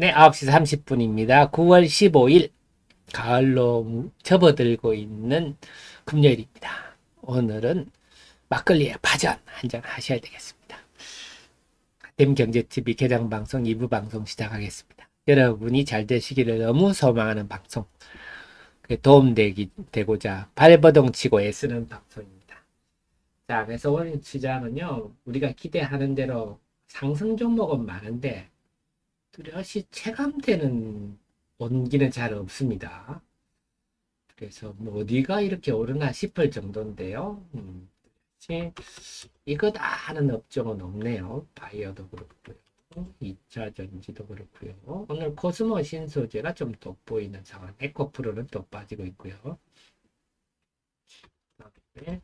네, 9시 30분입니다. 9월 15일 가을로 접어들고 있는 금요일입니다. 오늘은 막걸리에 파전 한잔 하셔야 되겠습니다. 댐경제TV 개장방송 2부 방송 시작하겠습니다. 여러분이 잘 되시기를 너무 소망하는 방송, 도움되고자 발버둥 치고 애쓰는 방송입니다. 자, 그래서 오늘 시장은요, 우리가 기대하는 대로 상승 종목은 많은데 뚜렷이 체감되는 온기는 잘 없습니다. 그래서 뭐 어디가 이렇게 오르나 싶을 정도인데요. 이거다 하는 업종은 없네요. 바이오도 그렇고요. 2차 전지도 그렇고요. 오늘 코스모 신소재가 좀 돋보이는 상황. 에코프로는 또 빠지고 있고요. 그다음에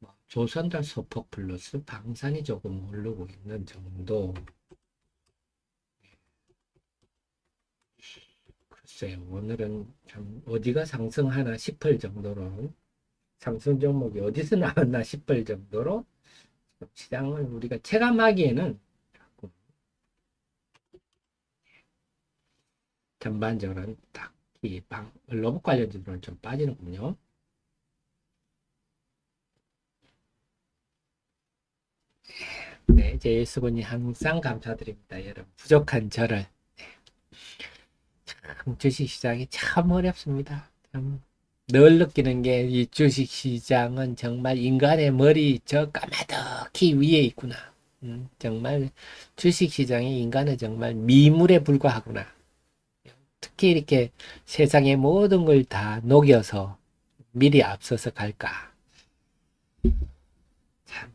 뭐 조선달 소폭 플러스 방산이 조금 오르고 있는 정도. 글쎄요, 오늘은 참 어디가 상승하나 싶을 정도로 상승 종목이 어디서 나왔나 싶을 정도로 시장을 우리가 체감하기에는 자꾸 전반적으로는 딱히 로봇 관련주들은 좀 빠지는군요. 네, 제일수군이 항상 감사드립니다. 여러분 부족한 저를. 참 주식시장이 참 어렵습니다. 참 늘 느끼는 게 이 주식시장은 정말 인간의 머리 저 까마득히 위에 있구나. 정말 주식시장이 인간은 정말 미물에 불과하구나. 특히 이렇게 세상의 모든 걸 다 녹여서 미리 앞서서 갈까. 참,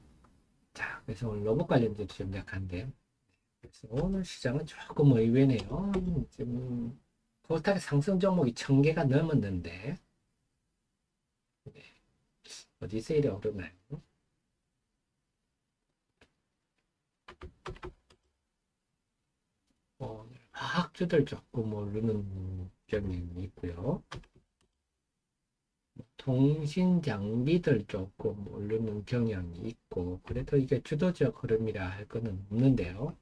자, 그래서 오늘 로봇 관련주도 좀 약한데요. 그래서 오늘 시장은 조금 의외네요. 지금 코스닥의 상승 종목이 1000개가 넘었는데, 네, 어디서 이래 오르나요? 화학주들 조금 오르는 경향이 있고요. 통신 장비들 조금 오르는 경향이 있고, 그래도 이게 주도적 흐름이라 할 거는 없는데요.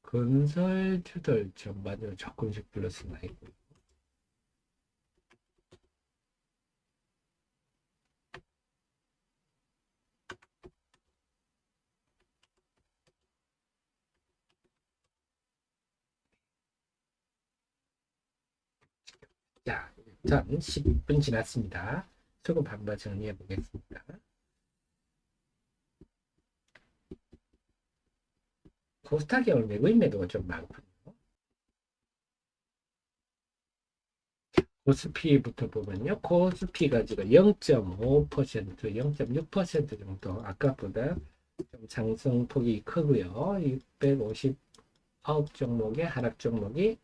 건설주들 전반적으로 조금씩 플러스가 있고요. 자, 일단 10분 지났습니다. 조금 한번 정리해 보겠습니다. 코스닥에 오늘 외국인 매도가 좀 많군요. 코스피부터 보면요. 코스피가 지금 0.5%, 0.6% 정도 아까보다 좀 상승폭이 크고요. 659 종목의 하락 종목이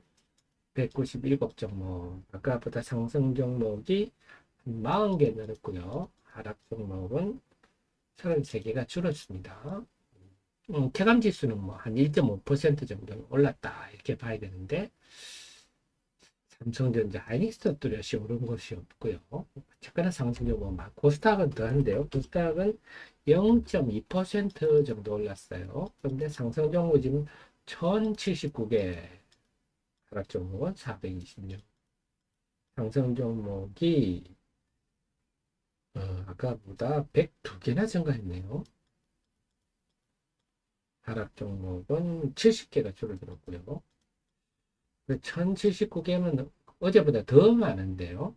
197 종목, 아까보다 상승 종목이 40개 늘었고요. 하락 종목은 33개가 줄었습니다. 체감 지수는 뭐 한 1.5% 정도 올랐다 이렇게 봐야 되는데 삼성전자, 하이닉스도 뚜렷이 오른 것이 없고요. 최근에 상승 요구 코스닥은 더한데요. 코스닥은 0.2% 정도 올랐어요. 그런데 상승 종목 지금 1079개, 하락 종목은 426. 상승 종목이 아까보다 102개나 증가했네요. 하락 종목은 70개가 줄어들었고요. 1079개면 어제보다 더 많은데요.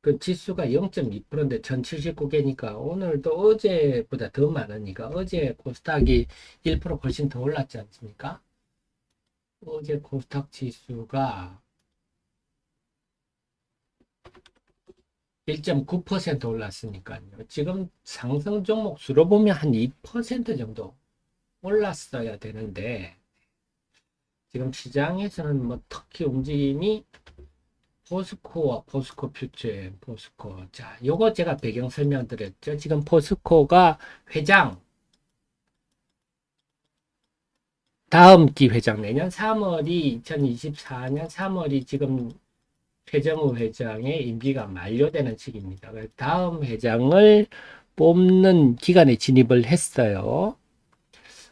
그 지수가 0.2%인데 1079개니까 오늘도 어제보다 더 많으니까 어제 코스닥이 1% 훨씬 더 올랐지 않습니까? 어제 코스닥 지수가 1.9% 올랐으니까요. 지금 상승 종목 수로 보면 한 2% 정도 올랐어야 되는데 지금 시장에서는 뭐 특히 움직임이 포스코와 포스코 퓨처의 포스코. 자, 요거 제가 배경 설명드렸죠. 지금 포스코가 회장, 다음 기 회장 내년 3월이 2024년 3월이 지금 최정우 회장의 임기가 만료되는 시기입니다. 다음 회장을 뽑는 기간에 진입을 했어요.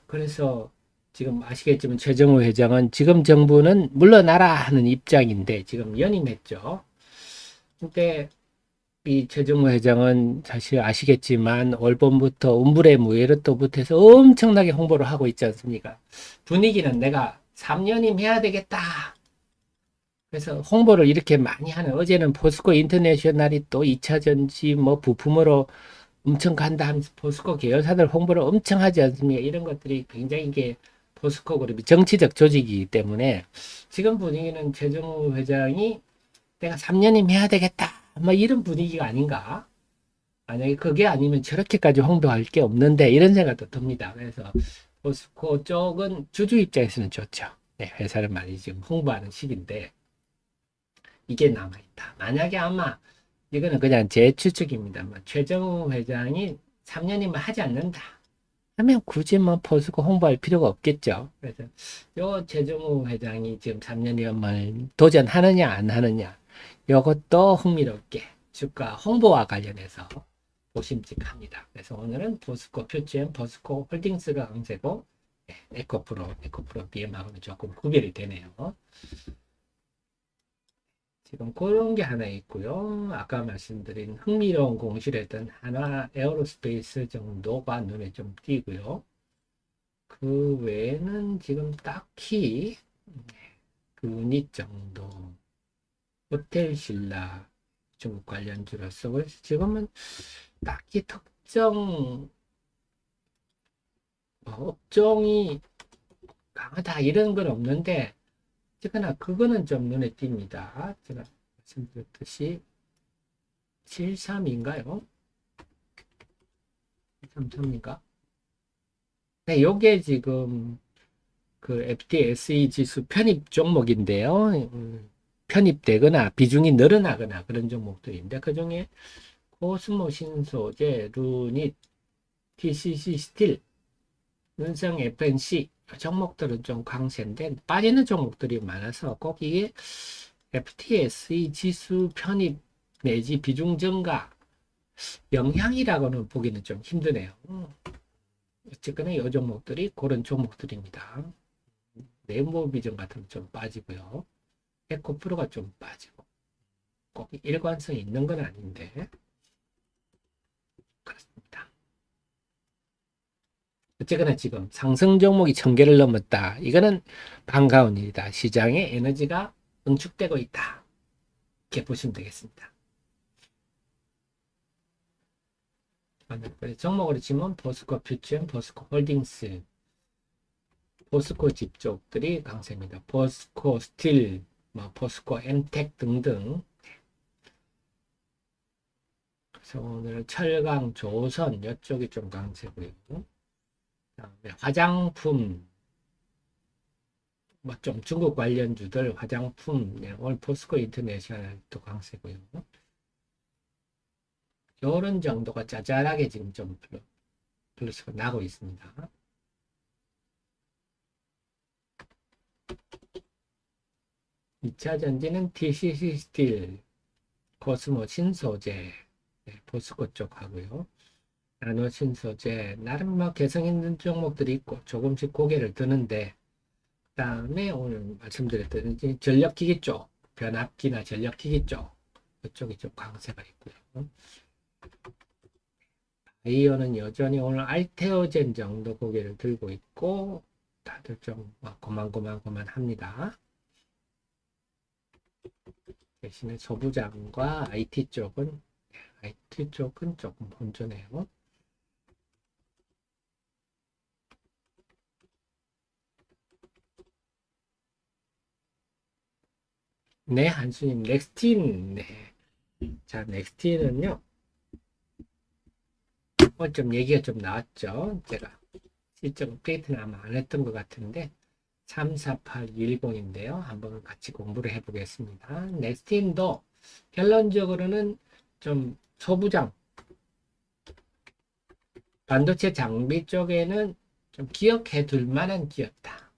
그래서 지금 아시겠지만 최정우 회장은 지금 정부는 물러나라 하는 입장인데 지금 연임했죠. 근데 이 최정우 회장은 사실 아시겠지만 올 봄부터 운불의 무예로또부터 해서 엄청나게 홍보를 하고 있지 않습니까? 분위기는 내가 3년임 해야 되겠다. 그래서 홍보를 이렇게 많이 하는 어제는 포스코 인터내셔널이 또 2차 전지 뭐 부품으로 엄청 간다 하면서 포스코 계열사들 홍보를 엄청 하지 않습니까? 이런 것들이 굉장히 이게 포스코 그룹이 정치적 조직이기 때문에 지금 분위기는 최정우 회장이 내가 3년임 해야 되겠다. 뭐 이런 분위기가 아닌가? 만약에 그게 아니면 저렇게까지 홍보할 게 없는데 이런 생각도 듭니다. 그래서 포스코 쪽은 주주 입장에서는 좋죠. 네, 회사를 많이 지금 홍보하는 시기인데 이게 남아있다. 만약에 아마 이거는 그냥 제 추측입니다만 최정우 회장이 3년이면 하지 않는다. 하면 굳이 뭐 포스코 홍보할 필요가 없겠죠. 그래서 요 최정우 회장이 지금 3년이면 도전하느냐 안 하느냐 요것도 흥미롭게 주가 홍보와 관련해서 보심직합니다. 그래서 오늘은 포스코 퓨지엠 포스코 홀딩스가 강세고 에코프로 BM하고는 조금 구별이 되네요. 지금 그런 게 하나 있고요. 아까 말씀드린 흥미로운 공시랬던 한화 에어로스페이스 정도가 눈에 좀 띄고요. 그 외에는 지금 딱히 그 유닛 정도, 호텔 신라 중국 관련주로서 그래서 지금은 딱히 특정 업종이 강하다 이런 건 없는데 어쨌거나 그거는 좀 눈에 띕니다. 제가 말씀드렸듯이 73인가요? 33인가? 네, 요게 지금 그 FTSE 지수 편입 종목인데요. 편입되거나 비중이 늘어나거나 그런 종목들인데 그 중에 코스모 신소재, 루닛, TCC 스틸, 윤성 FNC 종목들은 좀 강세인데 빠지는 종목들이 많아서 꼭 이게 FTSE 지수 편입 내지 비중 증가 영향이라고는 보기는 좀 힘드네요. 어쨌거나 이 종목들이 그런 종목들입니다. 네이버 비전 같은 좀 빠지고요. 에코프로가 좀 빠지고 꼭 일관성이 있는 건 아닌데 그렇습니다. 어쨌거나 지금 상승 종목이 1000개를 넘었다. 이거는 반가운 일이다. 시장에 에너지가 응축되고 있다. 이렇게 보시면 되겠습니다. 종목으로 치면 포스코 퓨처, 포스코 홀딩스, 포스코 집 쪽들이 강세입니다. 포스코 스틸, 뭐 포스코 엠텍 등등. 그래서 오늘 철강, 조선 이쪽이 좀 강세고요. 그다음에 화장품, 뭐 좀 중국 관련주들 화장품, 네, 오늘 포스코 인터내셔널도 강세고요. 이런 정도가 짜잘하게 지금 좀 플러스가 나고 있습니다. 이 차 전지는 TCC 스틸, 코스모 신소재, 네, 포스코 쪽 하고요. 나노 신소재, 나름 뭐 개성 있는 종목들이 있고 조금씩 고개를 드는데, 그 다음에 오늘 말씀드렸던 전력기기 쪽, 변압기나 전력기기 쪽, 그쪽이 좀 강세가 있고요. 바이오는 여전히 오늘 알테오젠 정도 고개를 들고 있고, 다들 좀 고만고만 합니다. 대신에 소부장과 IT 쪽은 조금 혼조네요. 네, 한수님, 넥스틴. 네. 자, 넥스틴은요, 좀 얘기가 좀 나왔죠. 제가 실적 업데이트는 아마 안 했던 것 같은데, 34810인데요. 한번 같이 공부를 해보겠습니다. 넥스틴도 결론적으로는 좀 소부장, 반도체 장비 쪽에는 좀 기억해 둘 만한 기업다.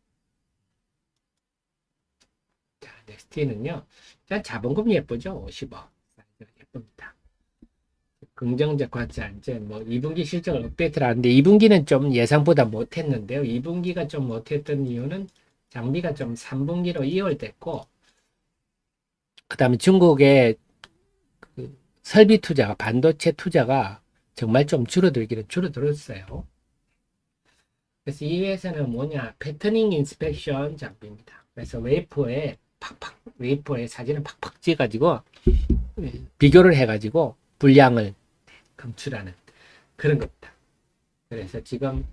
자, 넥스틴은요, 일단 자본금 예쁘죠? 50억. 사이즈가 예쁩니다. 긍정적 관찰, 이제 뭐 2분기 실적을 업데이트를 하는데 2분기는 좀 예상보다 못했는데요. 2분기가 좀 못했던 이유는 장비가 좀 3분기로 이월됐고, 그 다음에 중국의 그 설비 투자가, 반도체 투자가 정말 좀 줄어들기는 줄어들었어요. 그래서 이 회사는 뭐냐, 패터닝 인스펙션 장비입니다. 그래서 웨이퍼에 사진을 팍팍 찍어가지고 비교를 해가지고 분량을 검출하는 그런 겁니다. 그래서 지금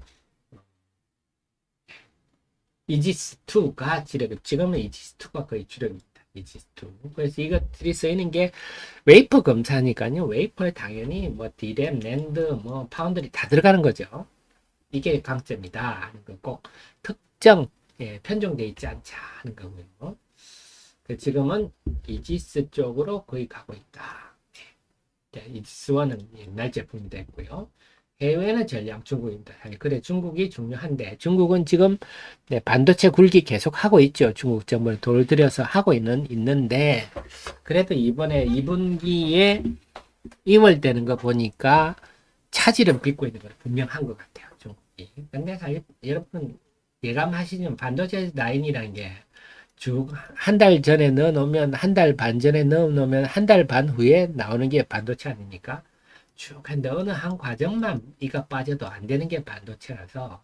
이지스2가 주력, 지금은 이지스2가 거의 주력입니다. 이지스2. 그래서 이것들이 쓰이는 게 웨이퍼 검사니까요. 웨이퍼에 당연히 뭐 디램, 랜드, 뭐 파운드리 다 들어가는 거죠. 이게 강점이다 하는 거, 꼭 특정 편중되어 있지 않자 하는 거고요. 지금은 이지스 쪽으로 거의 가고 있다. 이지스1은 옛날 제품이 됐고요. 해외는 전량 중국입니다. 그래 중국이 중요한데, 중국은 지금 반도체 굴기 계속 하고 있죠. 중국 정부를 돈을 들여서 하고 있는데, 그래도 이번에 2분기에 2월 되는 거 보니까 차질은 빚고 있는 건 분명한 것 같아요. 중국이. 근데 사실 여러분 예감하시면 반도체 라인이라는 게 쭉 한 달 전에 넣어놓으면, 한 달 반 전에 넣어놓으면 한 달 반 후에 나오는 게 반도체 아닙니까? 쭉 근데 어느 한 과정만 이가 빠져도 안 되는 게 반도체라서,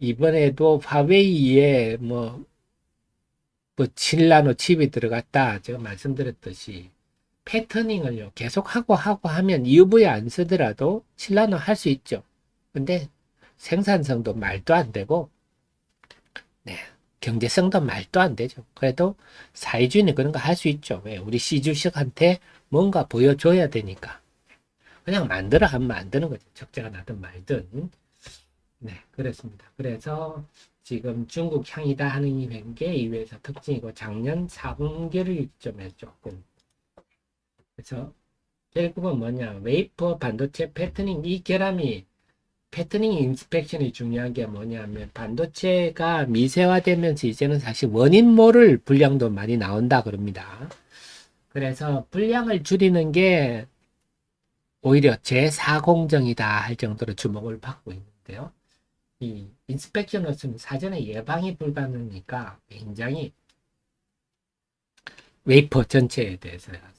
이번에도 화웨이에 뭐 7나노 칩이 들어갔다 제가 말씀드렸듯이, 패터닝을요 계속 하고 하면 EUV 안 쓰더라도 7나노 할 수 있죠. 근데 생산성도 말도 안 되고, 네, 경제성도 말도 안 되죠. 그래도 사회주의는 그런 거 할 수 있죠. 왜? 우리 시주식한테 뭔가 보여줘야 되니까. 그냥 만들어 하면 만드는 거죠. 적자가 나든 말든. 네, 그렇습니다. 그래서 지금 중국 향이다 하는 게 이 회사 특징이고, 작년 4분기를 점에 조금. 그래서 결국은 뭐냐, 웨이퍼 반도체 패터닝, 이 결함이, 패터닝 인스펙션이 중요한 게 뭐냐면, 반도체가 미세화되면서 이제는 사실 원인 모를 불량도 많이 나온다 그럽니다. 그래서 불량을 줄이는 게 오히려 제4공정이다 할 정도로 주목을 받고 있는데요. 이 인스펙션으로서는 사전에 예방이 불가능하니까 굉장히 웨이퍼 전체에 대해서였어.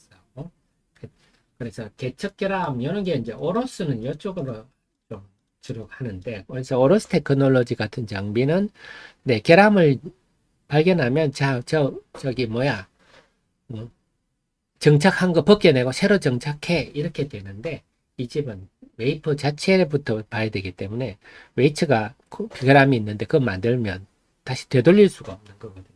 그래서 개척 결함 이런 게 이제 오로스는 이쪽으로 좀 주로 하는데, 그래서 오로스 테크놀로지 같은 장비는 결함을 발견하면 저기 뭐야, 정착한 거 벗겨내고 새로 정착해 이렇게 되는데, 이 집은 웨이퍼 자체부터 봐야 되기 때문에 웨이츠가 결함이 있는데 그거 만들면 다시 되돌릴 수가 없는 거거든요.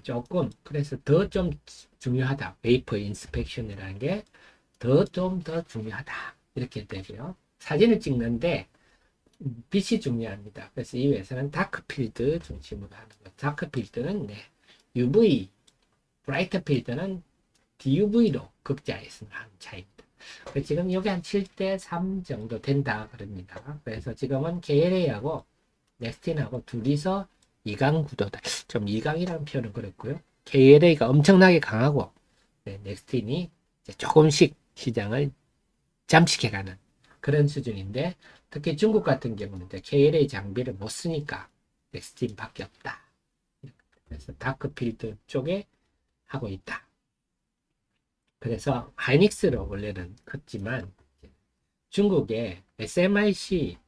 조금 그래서 더 좀 중요하다. 웨이퍼 인스펙션이라는 게 좀 더 중요하다. 이렇게 되고요. 사진을 찍는데 빛이 중요합니다. 그래서 이 회사는 다크필드 중심으로 하는 거. 다크필드는 UV, 브라이트 필드는 DUV로 극자해서 하는 차이입니다. 지금 여기 한 7대3 정도 된다 그럽니다. 그래서 지금은 KLA하고 넥스틴하고 둘이서 2강 구도다. 좀 2강이라는 표현은 그렇고요. KLA가 엄청나게 강하고, 넥스틴이 조금씩 시장을 잠식해가는 그런 수준인데, 특히 중국 같은 경우는 이제 KLA 장비를 못 쓰니까 넥스틴밖에 없다. 그래서 다크필드 쪽에 하고 있다. 그래서 하이닉스로 원래는 컸지만, 중국의 SMIC까지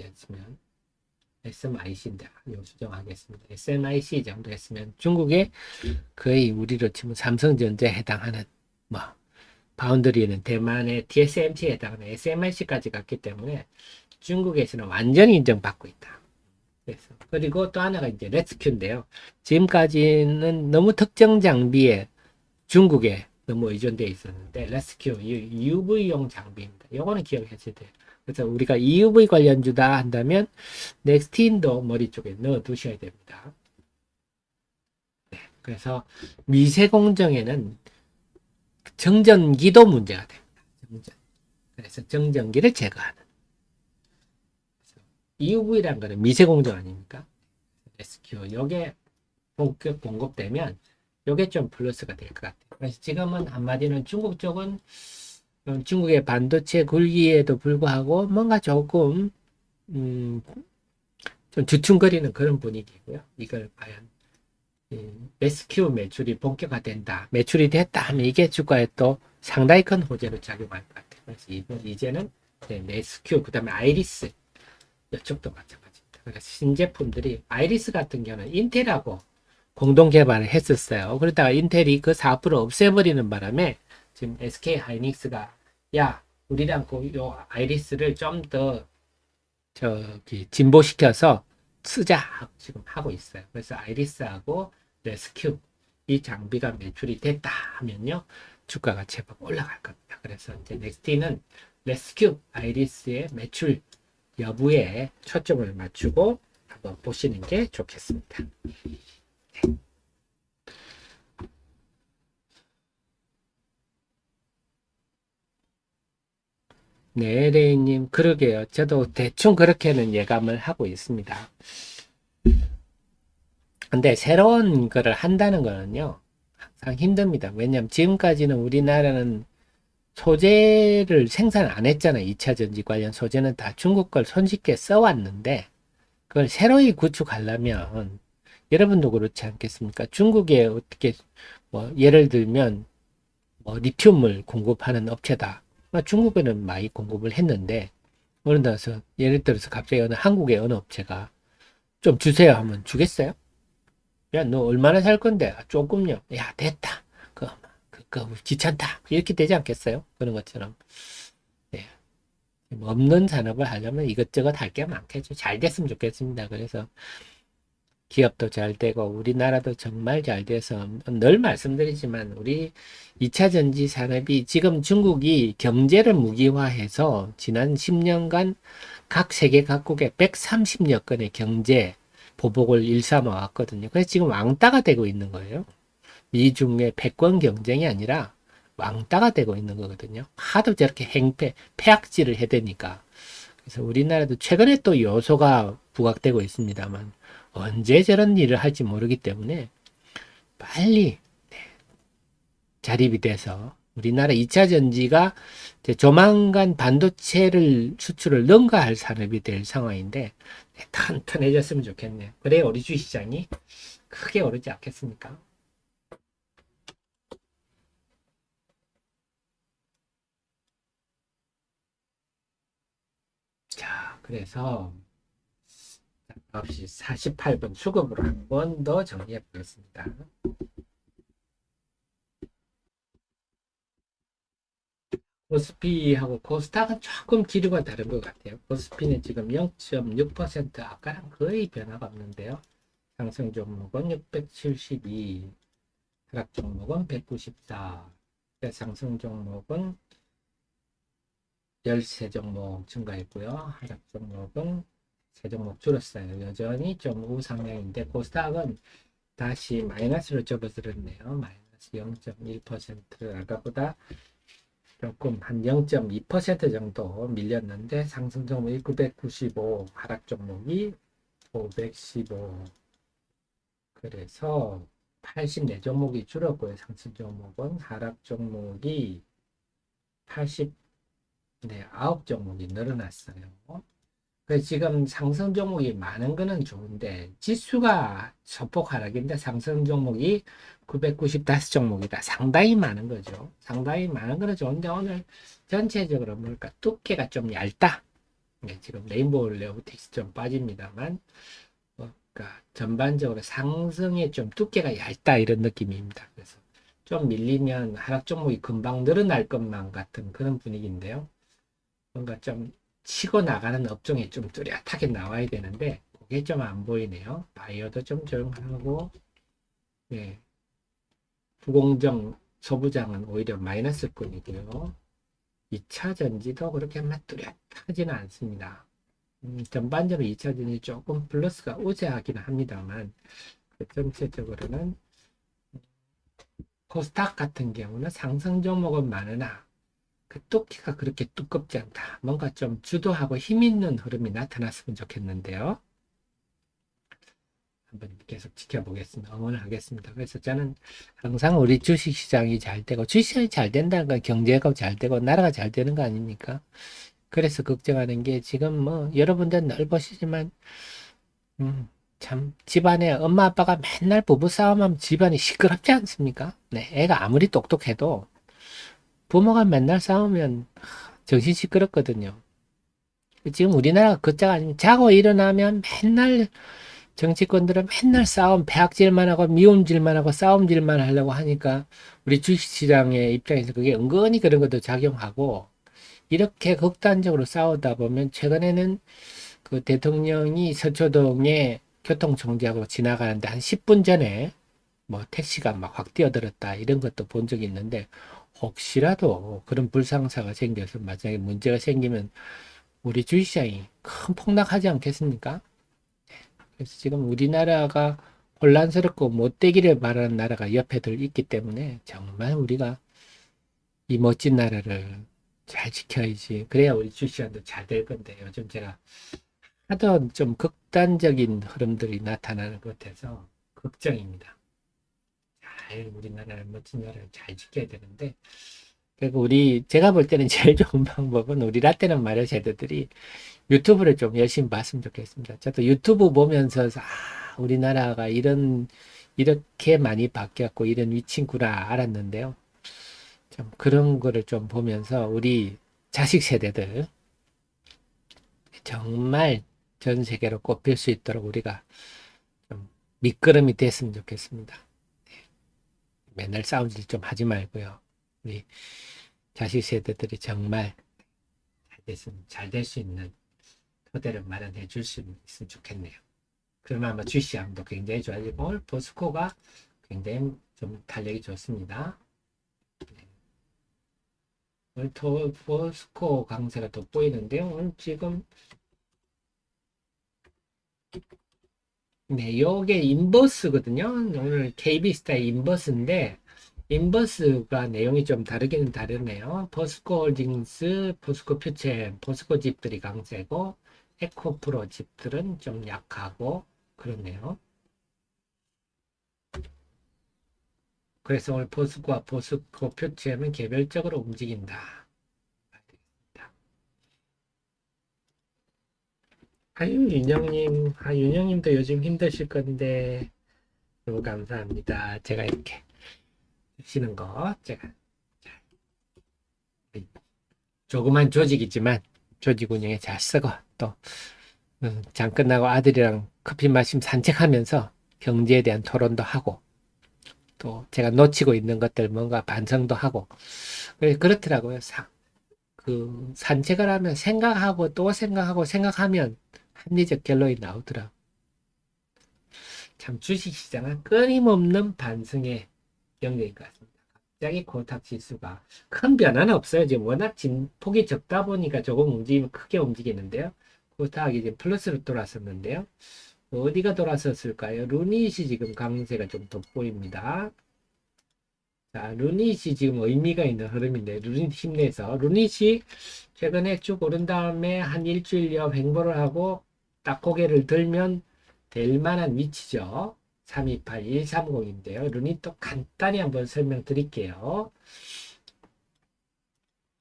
했으면, SMIC인데 수정하겠습니다. SMIC 정도 했으면 중국에 거의 우리로 치면 삼성전자에 해당하는, 바운더리는 대만의 TSMC에 해당하는 SMIC까지 갔기 때문에 중국에서는 완전히 인정받고 있다. 그래서 그리고 또 하나가 이제 레스큐인데요. 지금까지는 너무 특정 장비에 중국에 너무 의존되어 있었는데, 레스큐 UV용 장비입니다. 이거는 기억하셔야 돼요. 그래서 우리가 EUV 관련주다 한다면 넥스틴도 머리 쪽에 넣어 두셔야 됩니다. 그래서 미세 공정에는 정전기도 문제가 됩니다. 그래서 정전기를 제거하는. EUV라는 거는 미세 공정 아닙니까? SQ. 요게 본격 공급되면 요게 좀 플러스가 될 것 같아요. 그래서 지금은 한마디는 중국 쪽은 중국의 반도체 굴기에도 불구하고 뭔가 조금 음, 좀 주춤거리는 그런 분위기고요. 이걸 과연 레스큐 매출이 본격화된다, 매출이 됐다 하면 이게 주가에 또 상당히 큰 호재로 작용할 것 같아요. 그래서 이제는 레스큐, 그 다음에 아이리스 이쪽도 마찬가지입니다. 그래서 신제품들이 아이리스 같은 경우는 인텔하고 공동 개발을 했었어요. 그러다가 인텔이 그 사업을 없애버리는 바람에 지금 SK 하이닉스가 야 우리랑 요 아이리스를 좀 더 저기 진보시켜서 쓰자 지금 하고 있어요. 그래서 아이리스하고 레스큐 이 장비가 매출이 됐다 하면요 주가가 제법 올라갈 겁니다. 그래서 이제 넥스티는 레스큐 아이리스의 매출 여부에 초점을 맞추고 한번 보시는 게 좋겠습니다. 네, 레이님, 그러게요. 저도 대충 그렇게는 예감을 하고 있습니다. 근데 새로운 거를 한다는 거는요, 항상 힘듭니다. 왜냐면 지금까지는 우리나라는 소재를 생산 안 했잖아요. 2차 전지 관련 소재는 다 중국 걸 손쉽게 써왔는데, 그걸 새로이 구축하려면, 여러분도 그렇지 않겠습니까? 중국에 어떻게, 뭐, 예를 들면, 뭐, 리튬을 공급하는 업체다. 중국에는 많이 공급을 했는데, 어느 나서 예를 들어서 갑자기 어느 한국의 어느 업체가 좀 주세요 하면 주겠어요? 야, 너 얼마나 살 건데? 아, 조금요. 야, 됐다. 그 귀찮다. 이렇게 되지 않겠어요? 그런 것처럼. 네. 없는 산업을 하려면 이것저것 할 게 많겠죠. 잘 됐으면 좋겠습니다. 그래서 기업도 잘 되고 우리나라도 정말 잘 돼서 늘 말씀드리지만 우리 2차 전지 산업이 지금 중국이 경제를 무기화해서 지난 10년간 각 세계 각국에 130여 건의 경제 보복을 일삼아 왔거든요. 그래서 지금 왕따가 되고 있는 거예요. 미중의 패권 경쟁이 아니라 왕따가 되고 있는 거거든요. 하도 저렇게 폐악질을 해대니까. 그래서 우리나라도 최근에 또 요소가 부각되고 있습니다만 언제 저런 일을 할지 모르기 때문에 빨리 자립이 돼서 우리나라 2차 전지가 조만간 반도체를 수출을 능가할 산업이 될 상황인데 튼튼해졌으면 좋겠네요. 그래야 우리 주식시장이 크게 오르지 않겠습니까? 자, 그래서 9시 48분 수급으로 한 번 더 정리해 보겠습니다. 코스피하고 코스닥은 조금 기류가 다른 것 같아요. 코스피는 지금 0.6% 아까랑 거의 변화가 없는데요. 상승 종목은 672, 하락 종목은 194, 상승 종목은 13종목 증가했고요. 하락 종목은 3종목 줄었어요. 여전히 좀 우상향인데 코스닥은 다시 마이너스로 접어들었네요. 마이너스 0.1% 아까보다 조금 한 0.2% 정도 밀렸는데 상승 종목이 995, 하락 종목이 515. 그래서 84종목이 줄었고요. 상승 종목은 하락 종목이 80, 네, 9종목이 늘어났어요. 그래서 지금 상승 종목이 많은 거는 좋은데 지수가 소폭 하락인데 상승 종목이 995종목이다. 상당히 많은 거죠. 상당히 많은 거는 좋은데 오늘 전체적으로 뭘까 두께가 좀 얇다. 네, 지금 레인보우 레오틱스 좀 빠집니다만 그러니까 전반적으로 상승에 좀 두께가 얇다 이런 느낌입니다. 그래서 좀 밀리면 하락 종목이 금방 늘어날 것만 같은 그런 분위기인데요. 뭔가 좀 치고 나가는 업종이 좀 뚜렷하게 나와야 되는데 그게 좀 안 보이네요. 바이오도 좀 조용하고 예, 부공정 소부장은 오히려 마이너스권이고요. 2차 전지도 그렇게 막 뚜렷하지는 않습니다. 전반적으로 2차 전지 조금 플러스가 우세하긴 합니다만 전체적으로는 코스닥 같은 경우는 상승 종목은 많으나 그 두께가 그렇게 두껍지 않다. 뭔가 좀 주도하고 힘 있는 흐름이 나타났으면 좋겠는데요. 한번 계속 지켜보겠습니다. 응원을 하겠습니다. 그래서 저는 항상 우리 주식시장이 잘 되고, 주식시장이 잘 된다는 건 경제가 잘 되고, 나라가 잘 되는 거 아닙니까? 그래서 걱정하는 게 지금 뭐, 여러분들 늘 보시지만, 참, 집안에 엄마 아빠가 맨날 부부싸움하면 집안이 시끄럽지 않습니까? 네, 애가 아무리 똑똑해도 부모가 맨날 싸우면 정신 시끄럽거든요. 지금 우리나라가 그자가 아니면 자고 일어나면 맨날 정치권들은 맨날 싸움, 배악질만 하고 미움질만 하고 싸움질만 하려고 하니까 우리 주식시장의 입장에서 그게 은근히 그런 것도 작용하고 이렇게 극단적으로 싸우다 보면 최근에는 그 대통령이 서초동에 교통정지하고 지나가는데 한 10분 전에 뭐 택시가 막 확 뛰어들었다 이런 것도 본 적이 있는데 혹시라도 그런 불상사가 생겨서 만약에 문제가 생기면 우리 주식시장이 큰 폭락하지 않겠습니까? 그래서 지금 우리나라가 혼란스럽고 못되기를 바라는 나라가 옆에들 있기 때문에 정말 우리가 이 멋진 나라를 잘 지켜야지. 그래야 우리 주식시장도 잘 될 건데 요즘 제가 하도 좀 극단적인 흐름들이 나타나는 것 같아서 걱정입니다. 잘 우리나라를 멋진 나라를 잘 지켜야 되는데 그리고 제가 볼 때는 제일 좋은 방법은 우리 라떼는 마려 세대들이 유튜브를 좀 열심히 봤으면 좋겠습니다. 저도 유튜브 보면서 우리나라가 이렇게 많이 바뀌었고 이런 위치구나 알았는데요. 좀 그런 거를 좀 보면서 우리 자식 세대들 정말 전 세계로 꼽힐 수 있도록 우리가 좀 밑거름이 됐으면 좋겠습니다. 맨날 싸움질 좀 하지 말고요. 우리 자식 세대들이 정말 잘 될 수 있는 토대를 마련해 줄 수 있으면 좋겠네요. 그러면 아마 주시장도 굉장히 좋아지고 오늘 포스코가 굉장히 좀 탄력이 좋습니다. 오늘 포스코 강세가 돋보이는데요. 오늘 지금 네, 요게 인버스거든요. 오늘 KB스타의 인버스인데 인버스가 내용이 좀 다르기는 다르네요. 포스코홀딩스, 포스코 퓨처엠, 포스코 집들이 강세고 에코프로 집들은 좀 약하고 그렇네요. 그래서 오늘 포스코와 포스코 퓨처엠은 개별적으로 움직인다. 윤영님도 요즘 힘드실 건데 너무 감사합니다. 제가 이렇게 주시는 거 제가 조그만 조직이지만 조직 운영에 잘 쓰고 또 장 끝나고 아들이랑 커피 마시면 산책하면서 경제에 대한 토론도 하고 또 제가 놓치고 있는 것들 뭔가 반성도 하고 그렇더라고요. 산책을 하면 생각하고 또 생각하고 생각하면 합리적 결론이 나오더라고요. 참 주식시장은 끊임없는 반성의 영역인 것 같습니다. 갑자기 코스닥 지수가 큰 변화는 없어요. 지금 워낙 폭이 적다 보니까 조금 움직이면 크게 움직이는데요. 코스닥이 이제 플러스로 돌아섰는데요. 어디가 돌아섰을까요? 루닛이 지금 강세가 좀 돋보입니다. 자, 루닛이 지금 의미가 있는 흐름인데, 루닛 힘내서, 루닛이 최근에 쭉 오른 다음에 한 일주일여 횡보를 하고 딱 고개를 들면 될 만한 위치죠. 328130인데요. 루닛도 간단히 한번 설명드릴게요.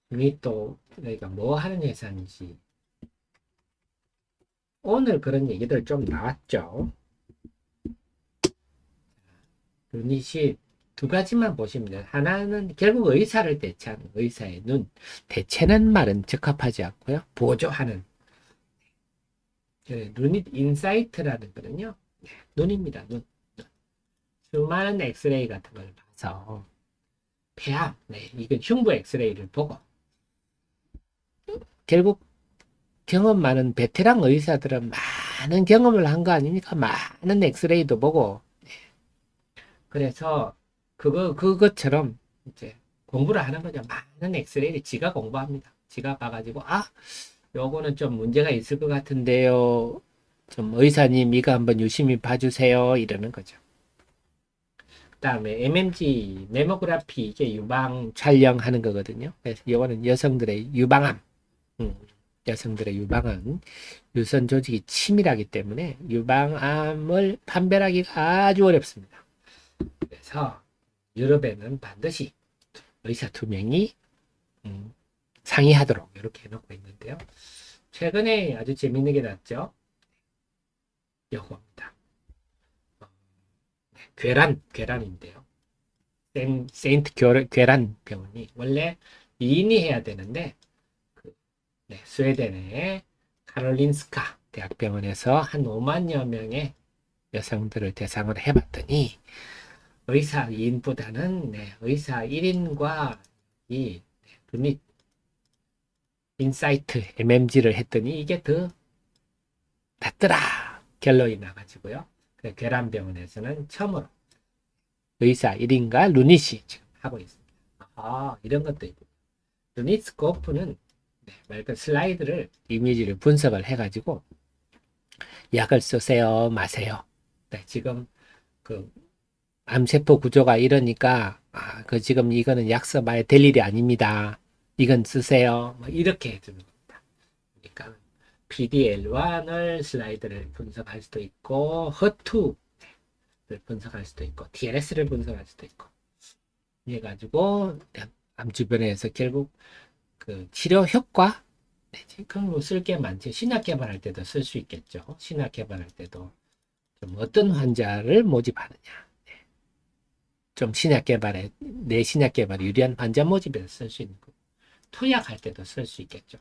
루닛도 그러니까 뭐 하는 회사인지. 오늘 그런 얘기들 좀 나왔죠. 루닛이 두 가지만 보시면 돼요. 하나는 결국 의사를 대체하는 의사의 눈. 대체는 말은 적합하지 않고요. 보조하는. 루닛 인사이트라는 거는요. 눈입니다. 눈. 수많은 엑스레이 같은 걸 봐서 폐암, 이건 흉부 엑스레이를 보고 결국 경험 많은 베테랑 의사들은 많은 경험을 한 거 아닙니까? 많은 엑스레이도 보고 그래서 그것처럼 이제 공부를 하는 거죠. 많은 엑스레이를 지가 공부합니다. 지가 봐가지고 요거는 좀 문제가 있을 것 같은데요. 좀 의사님 이거 한번 유심히 봐주세요. 이러는 거죠. 그 다음에 MMG 메모그래피 이게 유방 촬영하는 거거든요. 그래서 이거는 여성들의 유방암 여성들의 유방은 유선 조직이 치밀하기 때문에 유방암을 판별하기가 아주 어렵습니다. 그래서 유럽에는 반드시 의사 2명이 상의하도록 이렇게 해놓고 있는데요. 최근에 아주 재밌는 게 났죠. 요겁니다. 괴란인데요. 세인트 괴란 병원이 원래 2인이 해야 되는데 스웨덴의 카롤린스카 대학병원에서 한 5만여 명의 여성들을 대상으로 해봤더니 의사 2인보다는 의사 1인과 이 루닛 인사이트 MMG를 했더니 이게 더 낫더라 결론이 나가지고요. 괴란병원에서는 처음으로 의사 1인과 루닛이 지금 하고 있습니다. 이런 것도 있고 루닛 스코프는 그 슬라이드를 이미지를 분석을 해가지고 약을 쓰세요 마세요. 지금 그 암세포 구조가 이러니까 지금 이거는 약 써봐야 될 일이 아닙니다. 이건 쓰세요. 이렇게 해주는 겁니다. 그러니까 PDL1을 슬라이드를 분석할 수도 있고 HER2를 분석할 수도 있고 TLS를 분석할 수도 있고 해가지고 암 주변에서 결국 그 치료 효과 그럼 쓸 게 많죠. 신약 개발할 때도 쓸 수 있겠죠. 신약 개발할 때도 좀 어떤 환자를 모집하느냐. 좀 신약 개발에 내 신약 개발에 유리한 환자 모집에서 쓸 수 있는 거. 투약할 때도 쓸 수 있겠죠.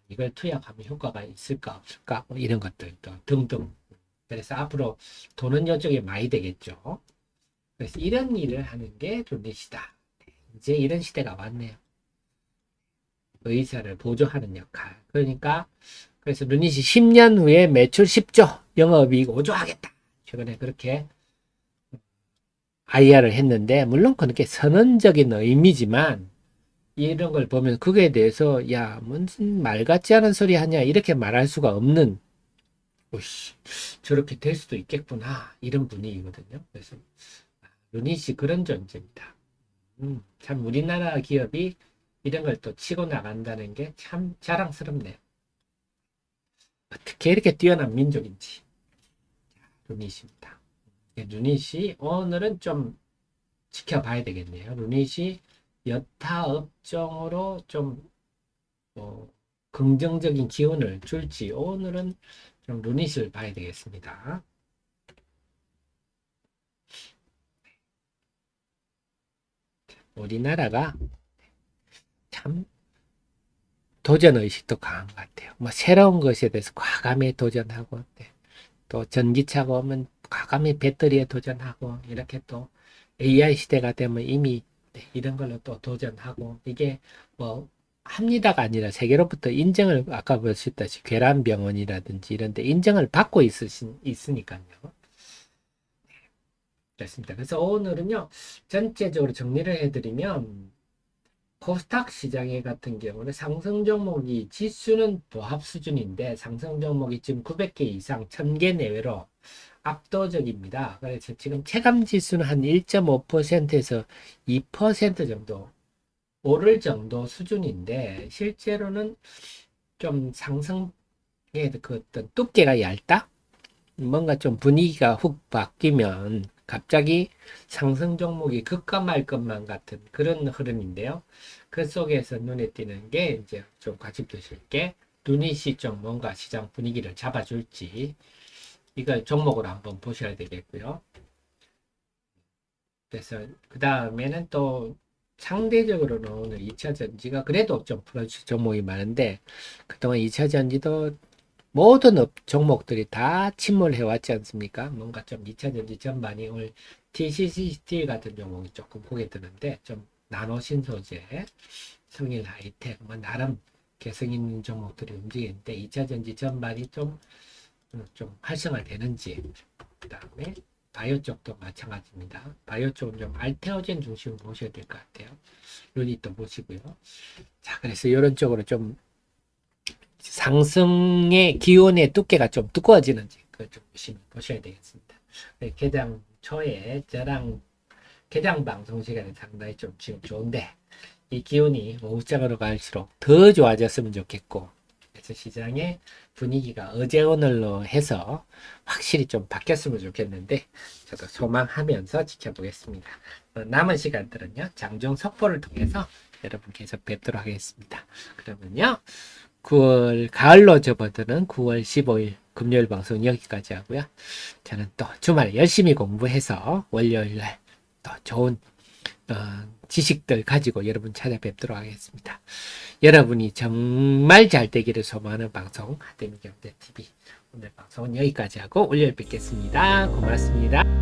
이걸 투약하면 효과가 있을까 없을까 뭐 이런 것들도 등등. 그래서 앞으로 도는 요쪽이 많이 되겠죠. 그래서 이런 일을 하는 게 루닛이다. 이제 이런 시대가 왔네요. 의사를 보조하는 역할. 그러니까 그래서 루닛이 10년 후에 매출 10조, 영업이익 5조 하겠다. 최근에 그렇게 IR을 했는데 물론 그렇게 선언적인 의미지만 이런 걸 보면 그거에 대해서 야 무슨 말 같지 않은 소리 하냐 이렇게 말할 수가 없는 오씨 저렇게 될 수도 있겠구나 이런 분위기거든요. 그래서 루닛이 그런 존재입니다. 참 우리나라 기업이 이런 걸 또 치고 나간다는 게 참 자랑스럽네요. 어떻게 이렇게 뛰어난 민족인지. 루닛입니다. 루닛이 오늘은 좀 지켜봐야 되겠네요. 루닛이 여타 업종으로 좀 긍정적인 기운을 줄지 오늘은 좀 루닛을 봐야 되겠습니다. 우리나라가 참 도전의식도 강한 것 같아요. 뭐 새로운 것에 대해서 과감히 도전하고 또 전기차가 오면 과감히 배터리에 도전하고 이렇게 또 AI 시대가 되면 이미 이런 걸로 또 도전하고 이게 뭐 합니다가 아니라 세계로부터 인정을 아까 보셨다시피 괴란병원이라든지 이런 데 인정을 받고 있으니까요. 그렇습니다. 그래서 오늘은요 전체적으로 정리를 해드리면 코스닥 시장에 같은 경우는 상승 종목이 지수는 보합 수준인데 상승 종목이 지금 900개 이상 1000개 내외로 압도적입니다. 그래서 지금 체감 지수는 한 1.5%에서 2% 정도 오를 정도 수준인데 실제로는 좀 상승의 그 어떤 두께가 얇다? 뭔가 좀 분위기가 훅 바뀌면 갑자기 상승 종목이 급감할 것만 같은 그런 흐름인데요. 그 속에서 눈에 띄는 게 이제 좀 관심 두실 게 루닛이 좀 뭔가 시장 분위기를 잡아줄지 이걸 종목으로 한번 보셔야 되겠고요. 그래서 그 다음에는 또 상대적으로는 오늘 2차전지가 그래도 좀 플러스 종목이 많은데 그동안 2차전지도 모든 종목들이 다 침몰해 왔지 않습니까? 뭔가 좀 2차전지 전반이 오늘 TCC 스틸 같은 종목이 조금 보게 되는데 좀 나노신소재, 성일 하이텍, 뭐 나름 개성 있는 종목들이 움직이는데 2차전지 전반이 좀 활성화되는지 그 다음에 바이오 쪽도 마찬가지입니다. 바이오 쪽은 좀 알테오젠 중심으로 보셔야 될 것 같아요. 루닛도 보시고요. 자, 그래서 이런 쪽으로 좀 상승의 기온의 두께가 좀 두꺼워지는지 그걸 좀 열심히 보셔야 되겠습니다. 네, 개장 초에 저랑 개장 방송 시간이 상당히 좀 지금 좋은데 이 기온이 오후장으로 갈수록 더 좋아졌으면 좋겠고 그래서 시장의 분위기가 어제 오늘로 해서 확실히 좀 바뀌었으면 좋겠는데 저도 소망하면서 지켜보겠습니다. 남은 시간들은요 장중 속보를 통해서 여러분 계속 뵙도록 하겠습니다. 그러면요 9월 가을로 접어드는 9월 15일 금요일 방송 여기까지 하고요. 저는 또 주말에 열심히 공부해서 월요일날 또 좋은 지식들 가지고 여러분 찾아뵙도록 하겠습니다. 여러분이 정말 잘 되기를 소망하는 방송 하태민경제TV 오늘 방송은 여기까지 하고 월요일 뵙겠습니다. 고맙습니다.